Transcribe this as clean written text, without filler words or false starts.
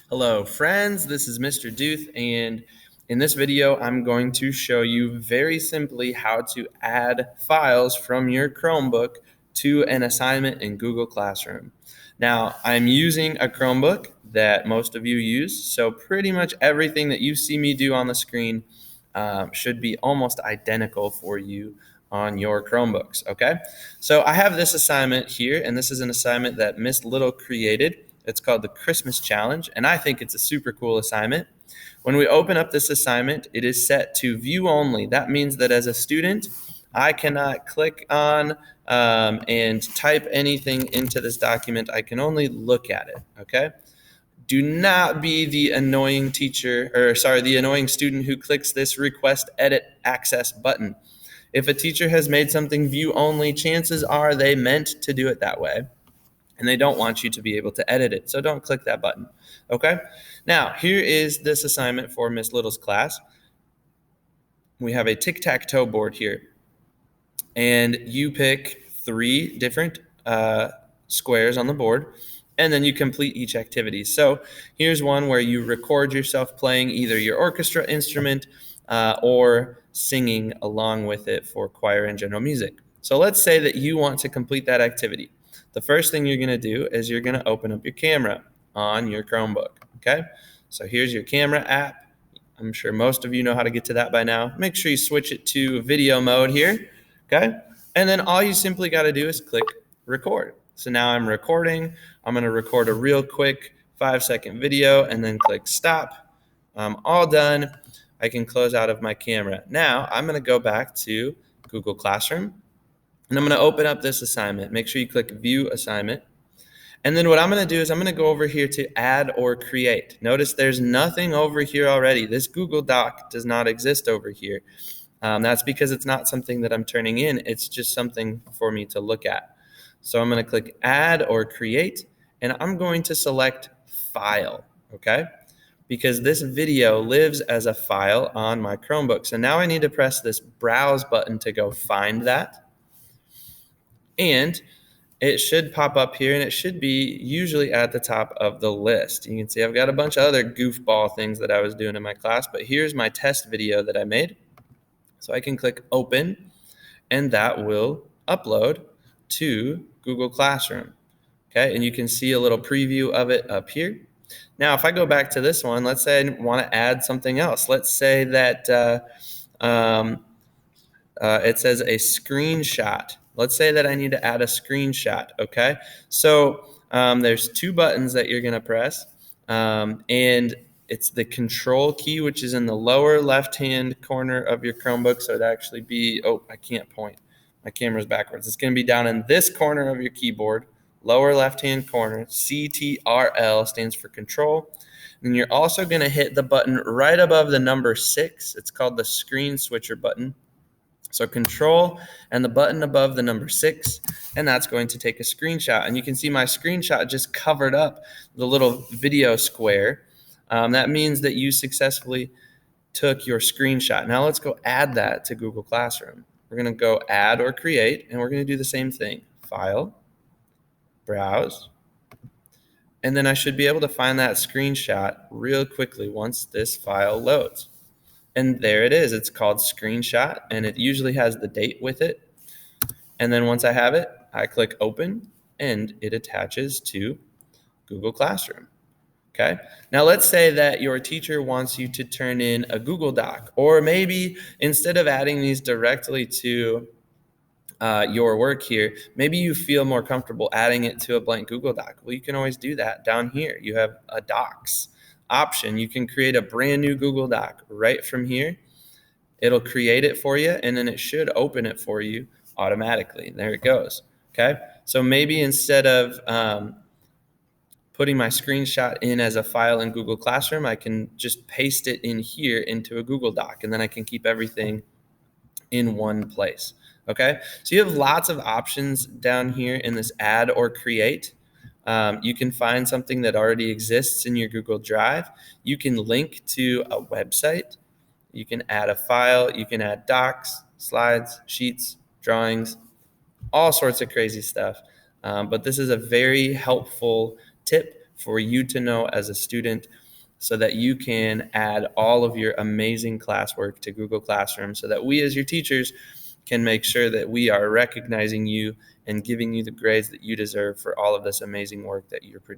Hello friends, this is Mr. Duth, and in this video I'm going to show you very simply how to add files from your Chromebook to an assignment in Google Classroom. Now, I'm using a Chromebook that most of you use, so pretty much everything that you see me do on the screen should be almost identical for you on your Chromebooks, okay? So I have this assignment here, and this is an assignment that Miss Little created. It's called the Christmas Challenge, and I think it's a super cool assignment. When we open up this assignment, it is set to view only. That means that as a student, I cannot click on and type anything into this document. I can only look at it, okay? Do not be the annoying the annoying student who clicks this request edit access button. If a teacher has made something view only, chances are they meant to do it that way, and they don't want you to be able to edit it. So don't click that button, okay? Now, here is this assignment for Miss Little's class. We have a tic-tac-toe board here, and you pick 3 different squares on the board, and then you complete each activity. So here's one where you record yourself playing either your orchestra instrument or singing along with it for choir and general music. So let's say that you want to complete that activity. The first thing you're going to do is you're going to open up your camera on your Chromebook, okay? So here's your camera app. I'm sure most of you know how to get to that by now. Make sure you switch it to video mode here, okay? And then all you simply got to do is click record. So now I'm recording. I'm going to record a real quick 5-second video and then click stop. I'm all done. I can close out of my camera. Now I'm going to go back to Google Classroom, and I'm going to open up this assignment. Make sure you click view assignment. And then what I'm going to do is I'm going to go over here to add or create. Notice there's nothing over here already. This Google Doc does not exist over here. That's because it's not something that I'm turning in. It's just something for me to look at. So I'm going to click add or create, and I'm going to select file, okay? Because this video lives as a file on my Chromebook. So now I need to press this browse button to go find that. And it should pop up here, and it should be usually at the top of the list. You can see I've got a bunch of other goofball things that I was doing in my class, but here's my test video that I made. So I can click open, and that will upload to Google Classroom. Okay, and you can see a little preview of it up here. Now, if I go back to this one, let's say I want to add something else. Let's say that it says a screenshot. Let's say that I need to add a screenshot, okay? So there's 2 buttons that you're going to press, and it's the control key, which is in the lower left-hand corner of your Chromebook. So it'd actually be, I can't point. My camera's backwards. It's going to be down in this corner of your keyboard, lower left-hand corner. CTRL stands for control. And you're also going to hit the button right above the number 6. It's called the screen switcher button. So control and the button above the number 6, and that's going to take a screenshot. And you can see my screenshot just covered up the little video square. That means that you successfully took your screenshot. Now let's go add that to Google Classroom. We're going to go add or create, and we're going to do the same thing. File, browse, and then I should be able to find that screenshot real quickly once this file loads. And there it is. It's called screenshot, and it usually has the date with it. And then once I have it, I click open, and it attaches to Google Classroom. Okay. Now let's say that your teacher wants you to turn in a Google Doc, or maybe instead of adding these directly to your work here, maybe you feel more comfortable adding it to a blank Google Doc. Well, you can always do that down here. You have a Docs option. You can create a brand new Google Doc right from here. It'll create it for you, and then it should open it for you automatically. There it goes. Okay. So maybe instead of putting my screenshot in as a file in Google Classroom, I can just paste it in here into a Google Doc, and then I can keep everything in one place. Okay. So you have lots of options down here in this add or create. You can find something that already exists in your Google Drive. You can link to a website. You can add a file. You can add docs, slides, sheets, drawings, all sorts of crazy stuff. But this is a very helpful tip for you to know as a student so that you can add all of your amazing classwork to Google Classroom, so that we as your teachers can make sure that we are recognizing you and giving you the grades that you deserve for all of this amazing work that you're producing.